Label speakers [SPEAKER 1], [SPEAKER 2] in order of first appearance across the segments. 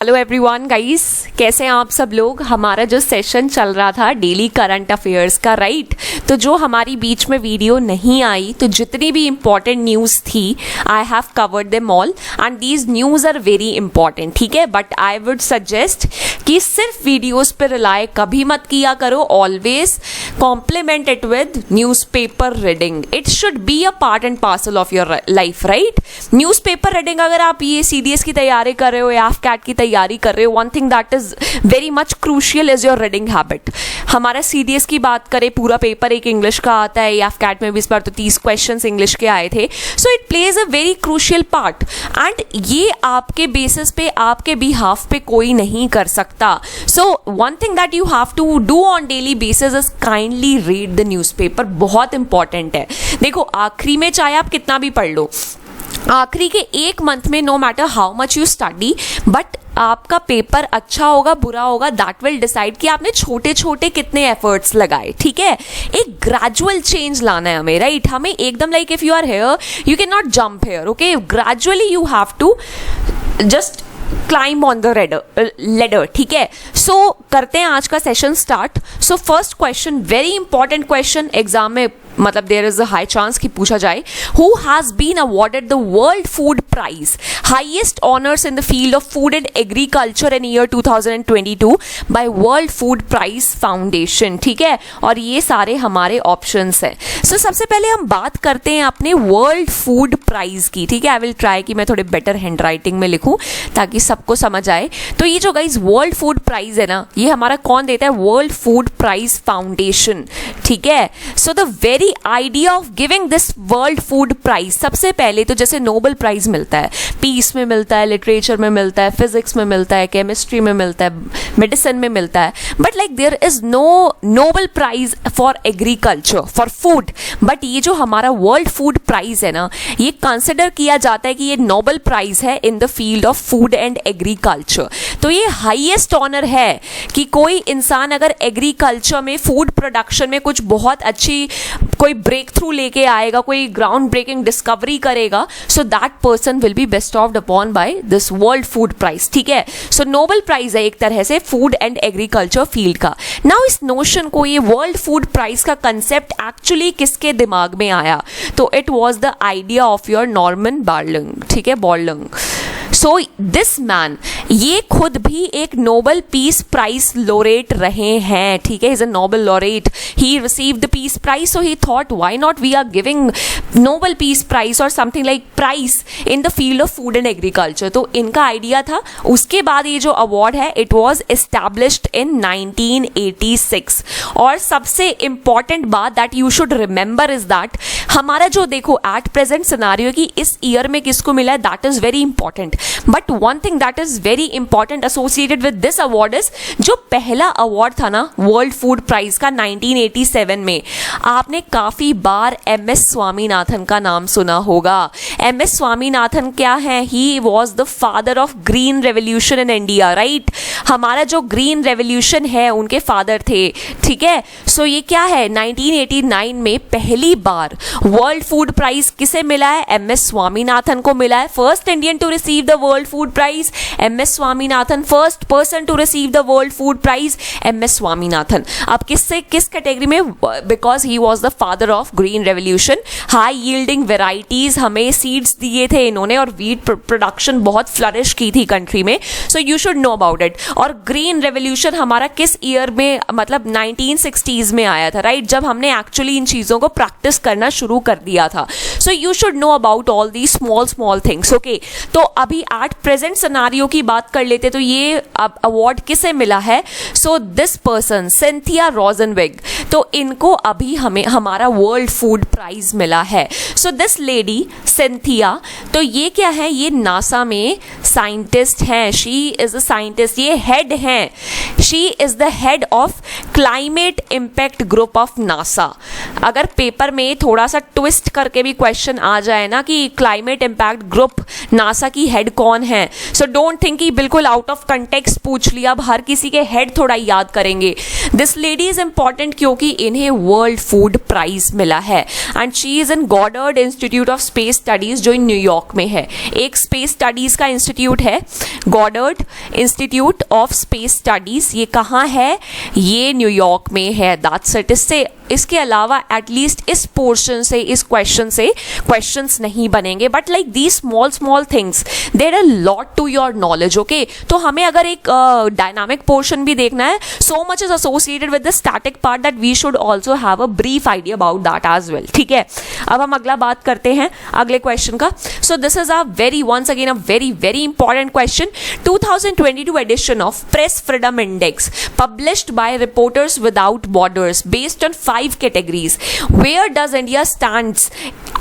[SPEAKER 1] Hello everyone guys, कैसे हैं आप सब लोग। हमारा जो सेशन चल रहा था डेली करंट अफेयर्स का, राइट, तो जो हमारी बीच में वीडियो नहीं आई, तो जितनी भी इंपॉर्टेंट न्यूज़ थी I have covered them all and these news are very important, ठीक है। बट आई वुड सजेस्ट कि सिर्फ वीडियोज़ पर रिलाय कभी मत किया करो, always complement it with newspaper reading. It should be a part and parcel of your life, right. Newspaper reading अगर आप ये CDS की तैयारी कर रहे हो या AFCAT की तैयारी कर रहे हो, one thing that is very much crucial is your reading habit. हमारा CDS की बात करें, पूरा पेपर एक इंग्लिश का आता है, या AFCAT में भी इस बार तो 30 क्वेश्चंस इंग्लिश के आए थे। So it plays a very crucial part and ये आपके बेसिस पे, आपके बिहाफ पे कोई नहीं कर सकता। So one thing that you have to do on daily basis is kindly read the newspaper. बहुत इंपॉर्टेंट है। देखो, आखिरी में चाहे आप कितना भी पढ़ लो, आखिरी के एक मंथ में no matter how much you study, but आपका पेपर अच्छा होगा बुरा होगा दैट विल डिसाइड कि आपने छोटे छोटे कितने एफर्ट्स लगाए, ठीक है। एक ग्रेजुअल चेंज लाना है हमें, राइट। हमें एकदम like if you are here you can not jump here, okay. Gradually you have to just climb on the ladder, ठीक है। सो करते हैं आज का session start. So first question, very important question, exam में मतलब there is a high chance कि पूछा जाए। Who has been awarded the world food prize, highest honours in the field of food and agriculture in year 2022 bye world food prize foundation, ठीक है। और ये सारे हमारे ऑप्शंस हैं। सो सबसे पहले हम बात करते हैं अपने वर्ल्ड फूड प्राइज की, ठीक है। आई विल ट्राई कि मैं थोड़े बेटर हैंड राइटिंग में लिखूं ताकि सबको समझ आए। तो ये जो गाइस वर्ल्ड फूड प्राइज है ना, ये हमारा कौन देता है? वर्ल्ड फूड प्राइज फाउंडेशन, ठीक है। So the very idea of giving this world food prize, सबसे पहले तो जैसे नोबेल प्राइज मिलता है, पीस में मिलता है, लिटरेचर में मिलता है, फिजिक्स में मिलता है, केमिस्ट्री में मिलता है, मेडिसिन में मिलता है, but like there is no Nobel prize for agriculture, for food. But ये जो हमारा वर्ल्ड फूड प्राइज है ना, ये कंसिडर किया जाता है कि ये नोबेल प्राइज है in the field of food and agriculture. तो ये हाईएस्ट ऑनर है कि कोई इंसान अगर एग्रीकल्चर में, फूड प्रोडक्शन में कुछ बहुत अच्छी कोई ब्रेक थ्रू लेके आएगा, कोई ग्राउंड ब्रेकिंग डिस्कवरी करेगा, so that person will be bestowed upon by this world food prize, ठीक है। सो नोबेल प्राइज है एक तरह से फूड एंड एग्रीकल्चर फील्ड का। नाउ इस नोशन को, ये वर्ल्ड फूड प्राइज का कंसेप्ट एक्चुअली किसके दिमाग में आया? तो it was the idea of your Norman Borlaug, ठीक है, बॉर्लंग। सो दिस मैन, ये खुद भी एक नोबेल पीस प्राइज लोरेट रहे हैं, ठीक है। Is a Nobel laureate, he received the peace prize, so he thought why not we are giving Nobel peace prize और something like prize in the field of food and agriculture. तो इनका idea था। उसके बाद ये जो award है it was established in 1986। और सबसे इंपॉर्टेंट बात that you should remember is that हमारा जो, देखो एट प्रेजेंट सिनारियो की इस ईयर में किसको मिला है, that is very important. But one thing that is very important associated with this award is, जो पहला अवार्ड था ना वर्ल्ड फूड प्राइज का 1987 में, आपने काफी बार MS स्वामीनाथन का नाम सुना होगा। MS स्वामीनाथन क्या है? ही was the father of green revolution in India, right. हमारा जो ग्रीन रेवोल्यूशन है उनके फादर थे, ठीक है। सो ये क्या है, 1989 में पहली बार वर्ल्ड फूड प्राइज किसे मिला है? MS स्वामीनाथन को मिला है। First Indian to receive the world food prize MS Swaminathan, first person to receive the world food prize MS Swaminathan. अब किससे, किस कैटेगरी में? Because he was the father of green revolution. High yielding varieties हमें seeds दिए थे इन्होंने, और wheat production बहुत फ्लरिश की थी कंट्री में। सो you should know about it. और ग्रीन रेवोल्यूशन हमारा किस ईयर में, मतलब 1960s में आया था, राइट, जब हमने एक्चुअली इन चीजों को प्रैक्टिस करना शुरू कर दिया था। सो you should know about all the small small things, okay. तो अभी एट प्रेजेंट सिनारियो की बात कर लेते, तो ये अवार्ड किसे मिला है? सो दिस पर्सन सिंथिया रोजनविग, तो इनको अभी हमें हमारा वर्ल्ड फूड प्राइज मिला है। सो दिस लेडी सिंथिया, तो ये क्या है? ये नासा में साइंटिस्ट हैं। शी इज अ साइंटिस्ट, ये हेड हैं। She is the head of climate impact group of NASA. अगर पेपर में थोड़ा सा ट्विस्ट करके भी क्वेश्चन आ जाए ना कि क्लाइमेट इम्पैक्ट ग्रुप नासा की हेड कौन है. सो डोंट थिंक कि बिल्कुल आउट ऑफ कंटेक्स्ट पूछ लिया, अब हर किसी के हेड थोड़ा याद करेंगे. दिस लेडी इज इंपॉर्टेंट क्योंकि इन्हें वर्ल्ड फूड प्राइज मिला है and she is in Goddard Institute of Space Studies जो इन न्यूयॉर्क में है. एक स्पेस स्टडीज का इंस्टीट्यूट है, गॉडर्ड इंस्टीट्यूट ऑफ स्पेस स्टडीज. ये कहाँ है? ये न्यूयॉर्क में है. That's it. इसके अलावा एटलीस्ट इस पोर्शन से, इस क्वेश्चन से क्वेश्चंस नहीं बनेंगे, but like the small things there are lot to your knowledge. Okay, तो हमें अगर एक डायनामिक पोर्शन भी देखना है, so much is associated with the static part that we should also have a brief idea about that as well. ठीक है, अब हम अगला बात करते हैं अगले क्वेश्चन का. So this is a very once again a very important question. 2022 edition of Press Freedom Index published by Reporters Without Borders based on 5 categories. Where does India stands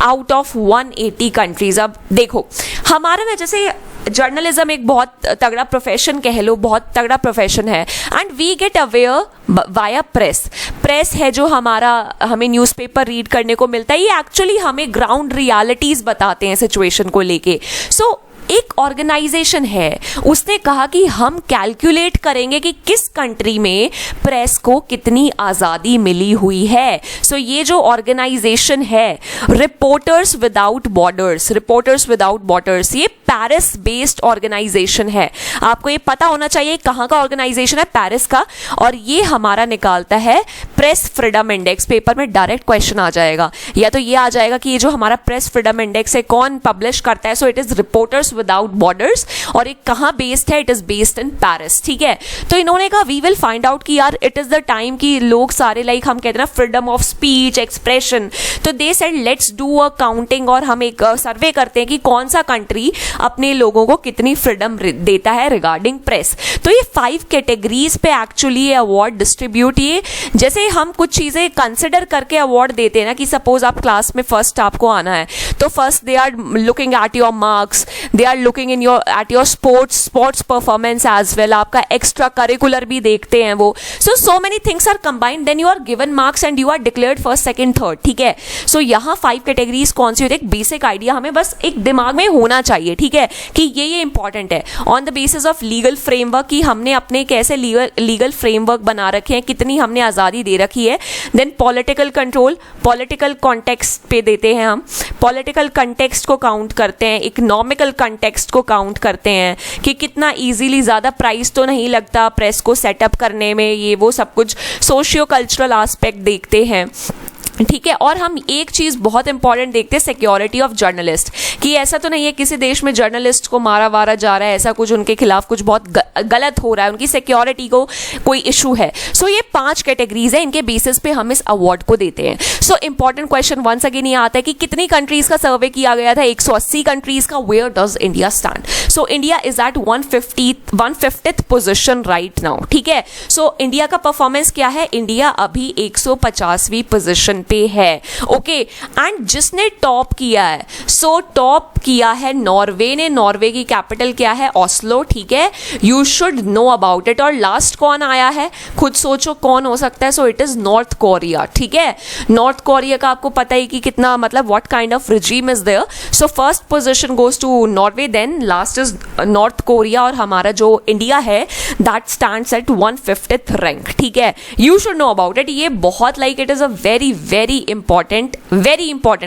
[SPEAKER 1] out of 180 countries? अब देखो, हमारा ना जैसे journalism एक बहुत तगड़ा profession कह लो, बहुत तगड़ा प्रोफेशन है and we get aware via press है जो हमें न्यूज़पेपर रीड करने को मिलता है. ये एक्चुअली हमें ग्राउंड रियलिटीज बताते हैं सिचुएशन को लेके. सो एक ऑर्गेनाइजेशन है, उसने कहा कि हम कैलकुलेट करेंगे कि किस कंट्री में प्रेस को कितनी आज़ादी मिली हुई है. सो ये जो ऑर्गेनाइजेशन है रिपोर्टर्स विदाउट बॉर्डर्स, ये पेरिस बेस्ड ऑर्गेनाइजेशन है. आपको ये पता होना चाहिए कहाँ का ऑर्गेनाइजेशन है, पेरिस का, और ये हमारा निकालता है प्रेस फ्रीडम इंडेक्स. पेपर में डायरेक्ट क्वेश्चन आ जाएगा, या तो ये आ जाएगा कि ये जो हमारा प्रेस फ्रीडम इंडेक्स है कौन पब्लिश करता है. So it is reporters without borders, और एक कहाँ बेस्ड है, it is based in Paris. ठीक है, तो इन्होंने कहा वी विल फाइंड आउट कि यार इट इज द टाइम कि लोग सारे लाइक हम कहते हैं ना फ्रीडम ऑफ स्पीच, एक्सप्रेशन, तो they said let's do a counting और हम एक सर्वे करते हैं कि कौन सा कंट्री अपने लोगों को कितनी फ्रीडम देता है रिगार्डिंग प्रेस. तो ये 5 कैटेगरीज पे एक्चुअली ये अवार्ड डिस्ट्रीब्यूट, ये जैसे हम कुछ चीजें कंसिडर करके अवार्ड देते हैं ना, कि सपोज आप क्लास में फर्स्ट आपको आना है, तो first they are looking at your marks, they are looking in your at your sports performance as well, आपका एक्स्ट्रा करिकुलर भी देखते हैं वो. So many things are combined, then you are given marks and you are declared first, second, third. ठीक है, सो यहाँ 5 categories कौन सी होती है, एक बेसिक आइडिया हमें बस एक दिमाग में होना चाहिए. ठीक है, कि ये इंपॉर्टेंट है. On the basis of legal framework, कि हमने अपने कैसे लीगल फ्रेमवर्क बना रखे हैं, कितनी हमने आज़ादी दे रखी है. Then political control, political context पे देते हैं हम, पॉलिटिकल कंटेक्स्ट को काउंट करते हैं, इकोनॉमिकल कंटेक्स्ट को काउंट करते हैं कि कितना इजीली, ज़्यादा प्राइस तो नहीं लगता प्रेस को सेटअप करने में, ये वो सब कुछ सोशियो कल्चरल एस्पेक्ट देखते हैं. ठीक है, और हम एक चीज़ बहुत इंपॉर्टेंट देखते हैं, सिक्योरिटी ऑफ जर्नलिस्ट, कि ऐसा तो नहीं है किसी देश में जर्नलिस्ट को मारा वारा जा रहा है, ऐसा कुछ उनके खिलाफ कुछ बहुत गलत हो रहा है, उनकी सिक्योरिटी को कोई इशू है. सो ये 5 कैटेगरीज है, इनके बेसिस पे हम इस अवार्ड को देते हैं. So important question once again ये आता है कि कितनी कंट्रीज का सर्वे किया गया था, 180 कंट्रीज का. Where does India stand? So India is at 150th position right now. ठीक है, सो इंडिया का परफॉर्मेंस क्या है, इंडिया अभी 150वीं पोजिशन पे है. ओके, एंड जिसने टॉप किया है, सो टॉप किया है नॉर्वे ने. नॉर्वे की कैपिटल क्या है, ऑस्लो. ठीक है, you should know about it. और लास्ट कौन आया है, खुद सोचो कौन हो सकता है. So it is North Korea. ठीक है, नॉर्थ कोरिया का आपको पता ही कि कितना, मतलब what kind of regime is there. So first position goes to Norway, then last is North Korea, और हमारा जो इंडिया है that stands eight 150th rank. ठीक है, you should know about it. ये बहुत like it is a very important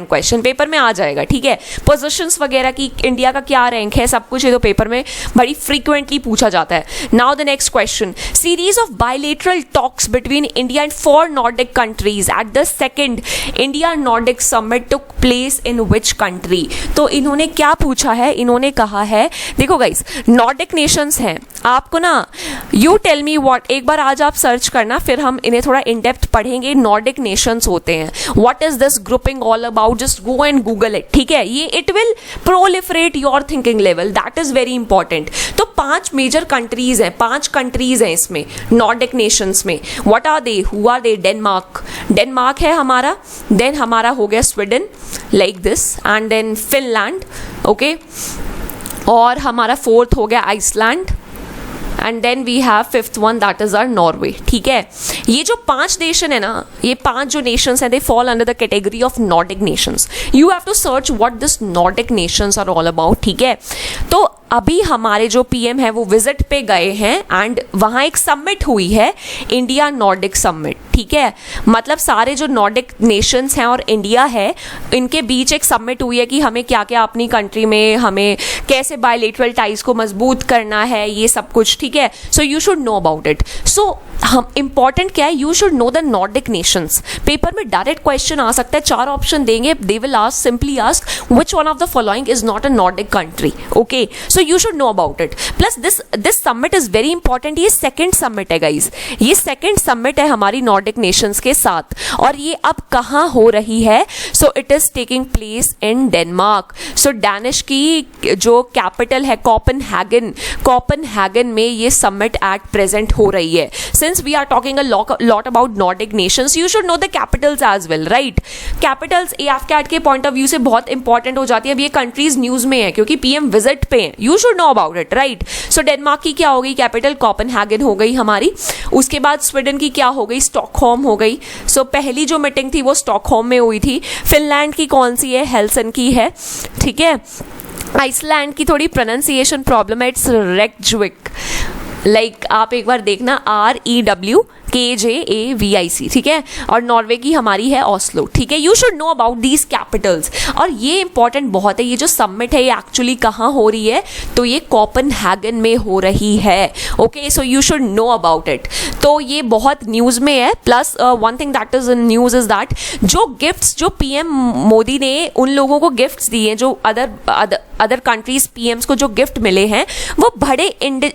[SPEAKER 1] question, paper में आ जाएगा. ठीक है, पोजीशंस वगैरह की इंडिया का क्या रैंक है, सब कुछ ये तो पेपर में बड़ी फ्रीक्वेंटली पूछा जाता है. Now the next question, series of bilateral talks between India and 4 Nordic countries at the second India Nordic summit took place in which country. तो इन्होंने क्या पूछा है, इन्होंने कहा है, देखो गाइस, नॉर्डिक नेशंस हैं, आपको ना यू टेल मी व्हाट, एक बार आज आप सर्च करना, फिर हम इन्हें थोड़ा इन डेप्थ पढ़ेंगे. नॉर्डिक नेशंस होते हैं, what is this grouping all about, just go and Google it. ठीक है, ये it will proliferate your thinking level, that is very important. तो 5 मेजर कंट्रीज हैं, 5 कंट्रीज हैं इसमें नॉर्डिक नेशंस में. What are they, who are they, Denmark है हमारा, देन हमारा हो गया Sweden like this, and then Finland. Okay, और हमारा 4th हो गया Iceland, and then we have 5th one that is are Norway. ठीक है, ये जो 5 नेशन है ना, ये 5 जो नेशंस हैं, they fall under the category of Nordic nations. You have to search what this Nordic nations are all about. ठीक है, तो अभी हमारे जो पीएम है वो विजिट पे गए हैं एंड वहाँ एक समिट हुई है, इंडिया नॉर्डिक समिट, ठीक है। मतलब सारे जो नॉर्डिक नेशंस हैं और इंडिया है, इनके बीच एक समिट हुई है कि हमें क्या क्या अपनी कंट्री में हमें कैसे बायलेटरल टाइज को मजबूत करना है, ये सब कुछ, ठीक है। So you should know about it. So हम इंपॉर्टेंट क्या है, you should know the Nordic nations. Paper में डायरेक्ट क्वेश्चन आ सकता है, 4 ऑप्शन देंगे, they will ask, simply ask which one of the following is not a Nordic country, okay. So you should know about it. Plus this summit is very important. ये second summit है guys, ये second summit है हमारी Nordic Nations के साथ, और ये अब कहाँ हो रही है? So it is taking place in Denmark. So Danish की जो कैपिटल है कोपेनहेगन में ये समिट एट प्रेजेंट हो रही है। Since we are talking a lot about Nordic nations, you should know the capitals as well, right? Capitals AFCAT के point of view से बहुत important हो जाती है। अब ये countries news में है क्योंकि PM visit पे हैं। You should know about it, right? So Denmark की क्या हो गई कैपिटल? कोपेनहेगन हो गई हमारी। उसके बाद स्वीडन की क्या हो गई? स्टॉकहोम हो गई। सो पहली जो मीटिंग थी वो स्टॉकहोम में हुई थी। फिनलैंड की कौन सी है? हेल्सिंकी है, ठीक है। आइसलैंड की थोड़ी प्रोनाउंसिएशन प्रॉब्लम है, इट्स रेक्जविक। लाइक आप एक बार देखना, REWKJAVIC, ठीक है। और नॉर्वे की हमारी है ऑस्लो, ठीक है। You should know about these Capitals. और ये इंपॉर्टेंट बहुत है, ये जो समिट है ये एक्चुअली कहाँ हो रही है? तो ये कोपेनहेगन में हो रही है, okay. So you should know about it. तो ये बहुत न्यूज़ में है। Plus one thing that is in news is that जो गिफ्ट्स जो पीएम मोदी ने उन लोगों को गिफ्ट्स दिए, जो अदर कंट्रीज पीएम्स को जो गिफ्ट मिले हैं,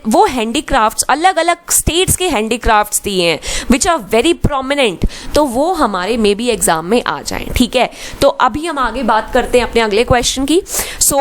[SPEAKER 1] वो हैंडीक्राफ्ट्स, अलग अलग स्टेट्स के हैंडीक्राफ्ट्स दिए हैं विच आर वेरी प्रोमिनेंट। तो वो हमारे मे बी एग्जाम में आ जाएं, ठीक है। तो अभी हम आगे बात करते हैं अपने अगले क्वेश्चन की। सो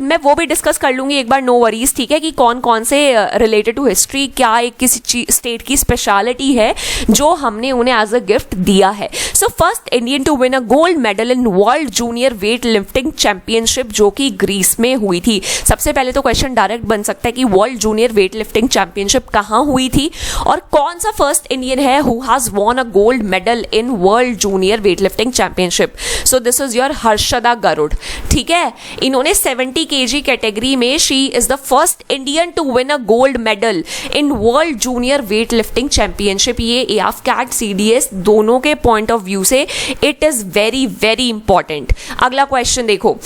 [SPEAKER 1] मैं वो भी डिस्कस कर लूंगी एक बार, नो वरीज, ठीक है, कि कौन कौन से रिलेटेड टू हिस्ट्री क्या एक किसी स्टेट की स्पेशलिटी है जो हमने उन्हें एज अ गिफ्ट दिया है। So first Indian to win a gold medal in world junior weight lifting championship जो कि ग्रीस में हुई थी। सबसे पहले तो क्वेश्चन डायरेक्ट बन सकता है कि world junior weight lifting championship कहाँ हुई थी और कौन सा फर्स्ट इंडियन है who has won a gold medal in world junior weight lifting championship. So this is your Harshada Garud, ठीक है। इन्होंने 70 kg कैटेगरी में she is the first Indian to win a gold medal in world junior weight lifting championship. ये AFCAT CDS दोनों के point of view से it is very very important. अगला question देखो,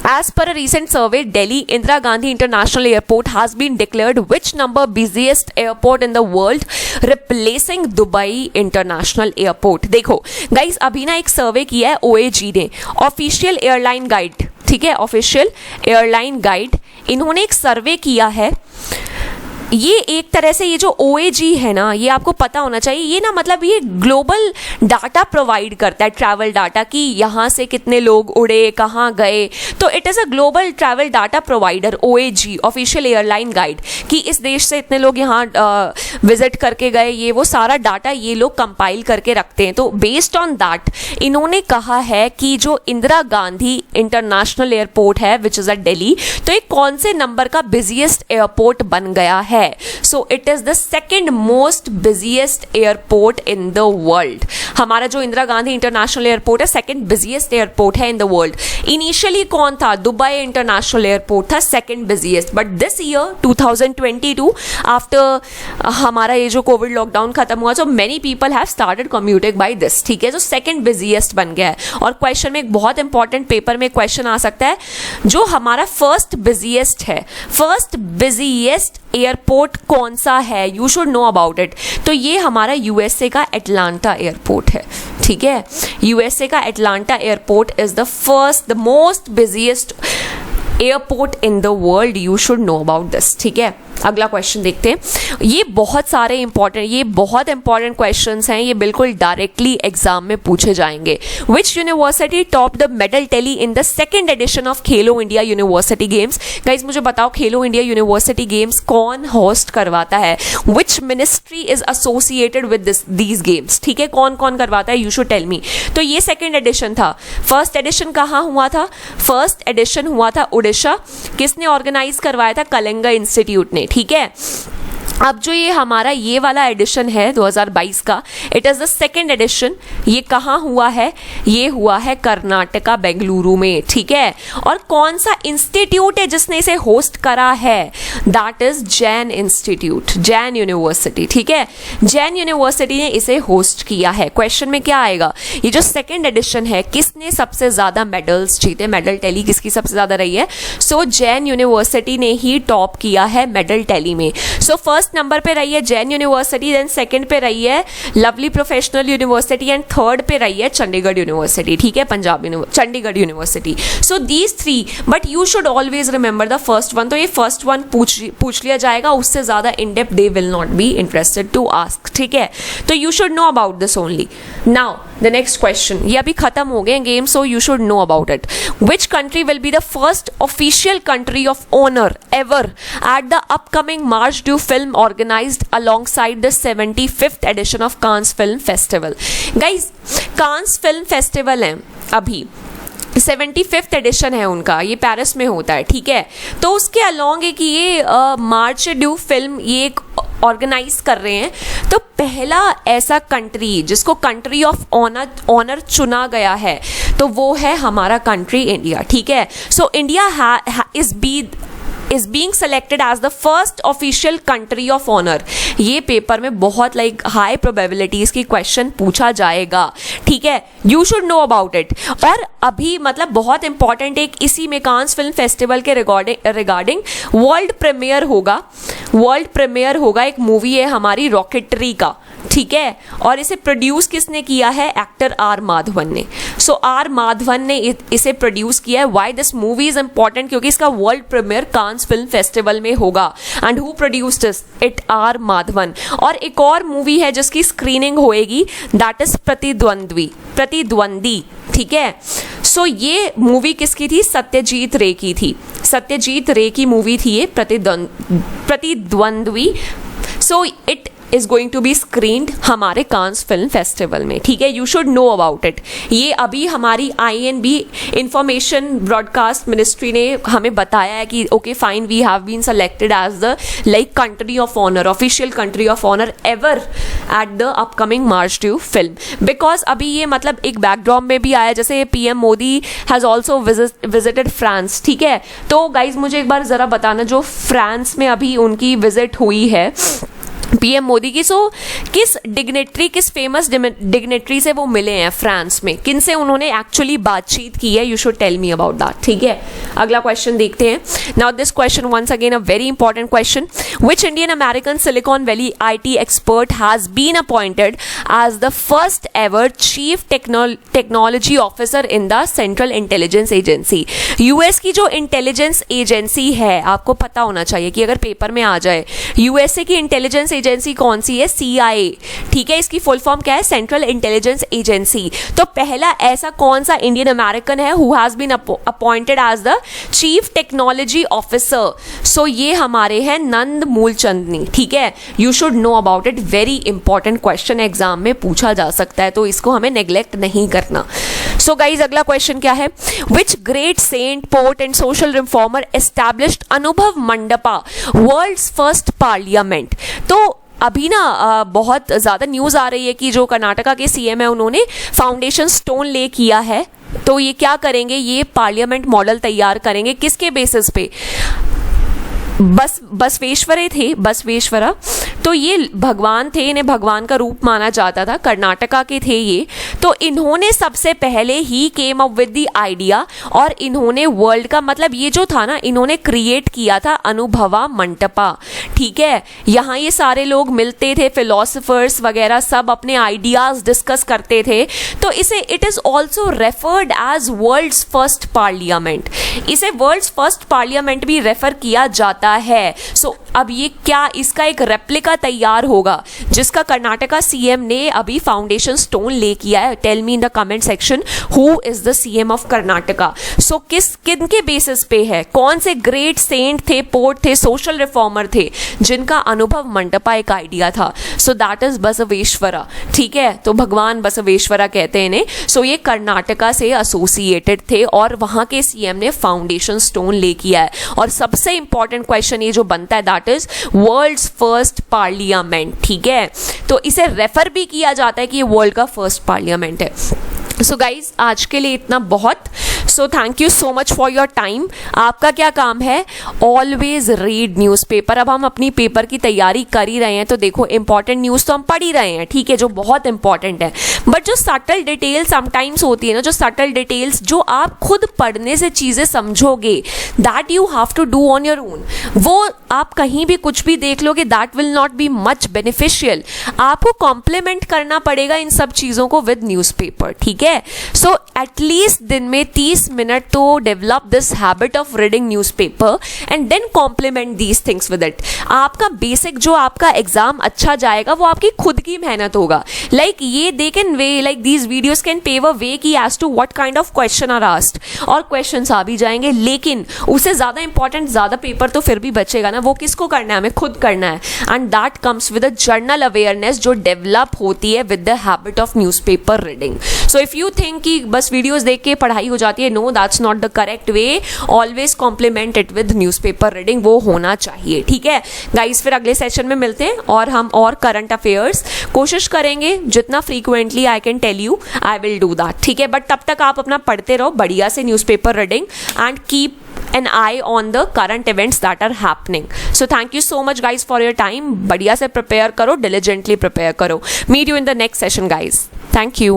[SPEAKER 1] as per a recent survey, Delhi Indira Gandhi International Airport has been declared which number busiest airport in the world, replacing Dubai International Airport। देखो guys, अभी ना एक सर्वे किया है OAG ने, official airline guide, ठीक है, ऑफिशियल एयरलाइन गाइड, इन्होंने एक सर्वे किया है। ये एक तरह से ये जो OAG है ना, ये आपको पता होना चाहिए, ये ना मतलब ये ग्लोबल डाटा प्रोवाइड करता है, ट्रैवल डाटा, कि यहाँ से कितने लोग उड़े, कहाँ गए। तो it is a global travel data provider, OAG, official airline guide, कि इस देश से इतने लोग यहाँ विजिट करके गए, ये वो सारा डाटा ये लोग कंपाइल करके रखते हैं। तो बेस्ड ऑन दैट इन्होंने कहा है कि जो इंदिरा गांधी इंटरनेशनल एयरपोर्ट है विच इज़ अ दिल्ली, तो ये कौन से नंबर का बिजिएस्ट एयरपोर्ट बन गया है। So it is the second most busiest airport in the world. हमारा जो इंदिरा गांधी इंटरनेशनल एयरपोर्ट है सेकेंड बिजिएस्ट एयरपोर्ट है इन द वर्ल्ड। इनिशियली कौन था? दुबई इंटरनेशनल एयरपोर्ट था second busiest, but this year 2022 after हमारा ये जो कोविड लॉकडाउन खत्म हुआ, so many people have started commuting by this, ठीक है, जो सेकेंड बिजिएस्ट बन गया है। और क्वेश्चन में एक बहुत इंपॉर्टेंट पेपर में क्वेश्चन आ सकता है, जो हमारा फर्स्ट बिजिएस्ट है, फर्स्ट बिजिएस्ट एयरपोर्ट कौन सा है? You should know about it. तो ये हमारा USA का एटलांटा एयरपोर्ट है, ठीक है। USA का Atlanta airport is the first, the most busiest airport in the world. You should know about this, ठीक है। अगला क्वेश्चन देखते हैं। ये बहुत इंपॉर्टेंट क्वेश्चंस हैं, ये बिल्कुल डायरेक्टली एग्जाम में पूछे जाएंगे। Which university top the medal tally in the second edition of Khelo India university games? Guys मुझे बताओ, खेलो इंडिया यूनिवर्सिटी गेम्स कौन होस्ट करवाता है? Which ministry is associated with these games, ठीक है, कौन कौन करवाता है? You should tell me. तो ये सेकेंड एडिशन था। फर्स्ट एडिशन कहाँ हुआ था? फर्स्ट एडिशन हुआ था उड़ीसा। किसने ऑर्गेनाइज करवाया था? कलिंगा इंस्टीट्यूट ने, ठीक है। अब जो ये हमारा ये वाला एडिशन है 2022 का, it is the second addition. ये कहाँ हुआ है? ये हुआ है कर्नाटका बेंगलुरु में, ठीक है। और कौन सा इंस्टीट्यूट है जिसने इसे होस्ट करा है? That is Jain institute, Jain university, ठीक है। जैन यूनिवर्सिटी ने इसे होस्ट किया है। क्वेश्चन में क्या आएगा? ये जो सेकेंड एडिशन है, किसने सबसे ज्यादा मेडल्स जीते? मेडल टैली किसकी सबसे ज्यादा रही है? सो जैन यूनिवर्सिटी ने ही टॉप किया है मेडल टैली में। सो फर्स्ट नंबर पे रही है जैन यूनिवर्सिटी, देन सेकंड पे रही है lovely professional university and third पे रही है चंडीगढ़ यूनिवर्सिटी, ठीक है, Chandigarh university. So these three, but you should always remember the first one. तो ये फर्स्ट वन पूछ लिया जाएगा, उससे ज्यादा in depth they will not be interested to ask, ठीक है। तो you should know about this only. Now the next question, ये अभी खत्म हो गए game, so you should know about it. Which country will be the first official country of honour ever at the upcoming Marché du Film organized alongside the 75th edition of Cannes Film Festival? Guys, Cannes Film Festival है अभी 75th addition है उनका, ये Paris में होता है, ठीक है। तो उसके अलॉन्ग एक ये मार्च ड्यू फिल्म ये एक ऑर्गेनाइज कर रहे हैं। तो पहला ऐसा कंट्री जिसको कंट्री ऑफ ऑनर चुना गया है, तो वो है हमारा कंट्री इंडिया, ठीक है। So India is being selected as the first official country of honor। ये पेपर में बहुत हाई प्रोबेबिलिटीज की क्वेश्चन पूछा जाएगा, ठीक है। You should know about it. और अभी मतलब बहुत इंपॉर्टेंट एक इसी में कांस फिल्म फेस्टिवल के रिगार्डिंग वर्ल्ड प्रीमियर होगा एक मूवी है हमारी रॉकेटरी का, ठीक है। और इसे प्रोड्यूस किसने किया है? एक्टर आर माधवन ने। सो आर माधवन ने इसे प्रोड्यूस किया है। Why this movie is important? क्योंकि इसका world premiere Cannes film festival में होगा। And who produced it? R Madhavan. और एक और मूवी है जिसकी स्क्रीनिंग होएगी, दैट इज प्रतिद्वंदी, ठीक है। सो ये मूवी किसकी थी? सत्यजीत रे की थी। सत्यजीत रे की मूवी थी ये प्रतिद्वंद्वी। So it is going to be screened हमारे कांस फिल्म फेस्टिवल में, ठीक है। You should know about it. ये अभी हमारी INB इंफॉर्मेशन ब्रॉडकास्ट मिनिस्ट्री ने हमें बताया है कि okay fine, we have been selected as the country of honour, official country of honour ever at the upcoming Marché du Film. Because अभी ये मतलब एक बैकड्रॉप में भी आया, जैसे PM Modi has also visited France, ठीक है। तो गाइज मुझे एक बार जरा बताना, जो फ्रांस में अभी उनकी विजिट हुई है PM मोदी की, सो किस फेमस डिग्नेटरी से वो मिले हैं फ्रांस में, किन से उन्होंने एक्चुअली बातचीत की है? You should tell me about that, ठीक है। अगला क्वेश्चन देखते हैं। Now this question once again a very important question. Which Indian American Silicon Valley IT expert has been appointed as the first ever chief technology officer in the central intelligence agency? US की जो intelligence agency है, आपको पता होना चाहिए कि अगर paper में आ जाए, USA की इंटेलिजेंस एजेंसी कौन सी है? CIA, ठीक है। इसकी फुल फॉर्म क्या है? Central intelligence Agency. तो पहला ऐसा कौन सा इंडियन अमेरिकन है who has been appointed as the chief technology officer? So ये हमारे हैं नंद मूलचंदनी, ठीक है। You should know about it. Very important question exam में पूछा जा सकता है, तो इसको हमें नेग्लेक्ट नहीं करना। सो गाइज अगला क्वेश्चन क्या है? Which great saint, poet and social reformer established Anubhava Mantapa, world's first parliament? तो अभी ना बहुत ज़्यादा न्यूज़ आ रही है कि जो कर्नाटका के CM है उन्होंने फाउंडेशन स्टोन ले किया है। तो ये क्या करेंगे? ये पार्लियामेंट मॉडल तैयार करेंगे। किसके बेसिस पे? बसवेश्वरा। तो ये भगवान थे, इन्हें भगवान का रूप माना जाता था, कर्नाटका के थे ये। तो इन्होंने सबसे पहले ही came up with the idea, और इन्होंने वर्ल्ड का मतलब ये जो था ना, इन्होंने क्रिएट किया था अनुभवा मंटपा, ठीक है। यहाँ ये सारे लोग मिलते थे, फिलोसफर्स वगैरह सब अपने आइडियाज डिस्कस करते थे। तो इसे it is also referred as world's first parliament. इसे वर्ल्ड्स फर्स्ट पार्लियामेंट भी रेफर किया जाता है। सो अब ये क्या, इसका एक रेप्लिका तैयार होगा जिसका कर्नाटका CM ने अभी फाउंडेशन स्टोन ले किया है। Tell me in the comment section who is the CM of Karnataka. So किन के बेसिस पे है? कौन से ग्रेट सेंट थे, पोर्ट थे, सोशल रिफॉर्मर थे जिनका अनुभव मंडपा एक आइडिया था? सो दैट इज बसवेश्वरा, ठीक है, तो भगवान बसवेश्वरा कहते हैं इन्हें। सो ये कर्नाटका से एसोसिएटेड थे और वहां के सीएम ने फाउंडेशन स्टोन ले किया है। और सबसे इंपॉर्टेंट क्वेश्चन ये जो बनता है that is world's first parliament, ठीक है, तो इसे रेफर भी किया जाता है कि ये वर्ल्ड का फर्स्ट पार्लियामेंट है। सो गाइज आज के लिए इतना बहुत। So thank you so much for your time. आपका क्या काम है, ऑलवेज रीड न्यूज़पेपर। अब हम अपनी पेपर की तैयारी कर ही रहे हैं तो देखो इंपॉर्टेंट न्यूज़ तो हम पढ़ ही रहे हैं, ठीक है, जो बहुत इंपॉर्टेंट है, बट जो सटल डिटेल्स समटाइम्स होती है ना, जो सटल डिटेल्स जो आप खुद पढ़ने से चीज़ें समझोगे, that you have to do on your own. वो आप कहीं भी कुछ भी देख लोगे, that will not be much beneficial. आपको कॉम्प्लीमेंट करना पड़ेगा इन सब चीज़ों को विद न्यूज़पेपर, ठीक है। सो एटलीस्ट दिन में 30 मिनट तो develop this habit of reading newspaper and then complement these things with it. आपका बेसिक जो आपका एग्जाम अच्छा जाएगा वो आपकी खुद की मेहनत होगा। लाइक ये they can way, like these videos can pave a way की as to what kind of question are asked, और क्वेश्चंस आ भी जाएंगे, लेकिन उससे ज़्यादा इंपॉर्टेंट ज़्यादा पेपर तो फिर भी बचेगा ना, वो किसको करना है, हमें खुद करना है। And that comes with a general awareness जो डेवलप होती है with the habit of newspaper reading. So if you think कि बस वीडियोस देख के पढ़ाई हो जाती है, no that's not the correct way. Always complement it with newspaper reading, वो होना चाहिए, ठीक है गाइस। फिर अगले सेशन में मिलते हैं और हम और करंट अफेयर्स कोशिश करेंगे जितना frequently I can tell you I will do that, ठीक है। बट तब तक आप अपना पढ़ते रहो बढ़िया से newspaper reading and keep an eye on the current events that are happening. So thank you so much guys for your time. बढ़िया से prepare करो, diligently prepare करो. Meet you in the next session guys. Thank you.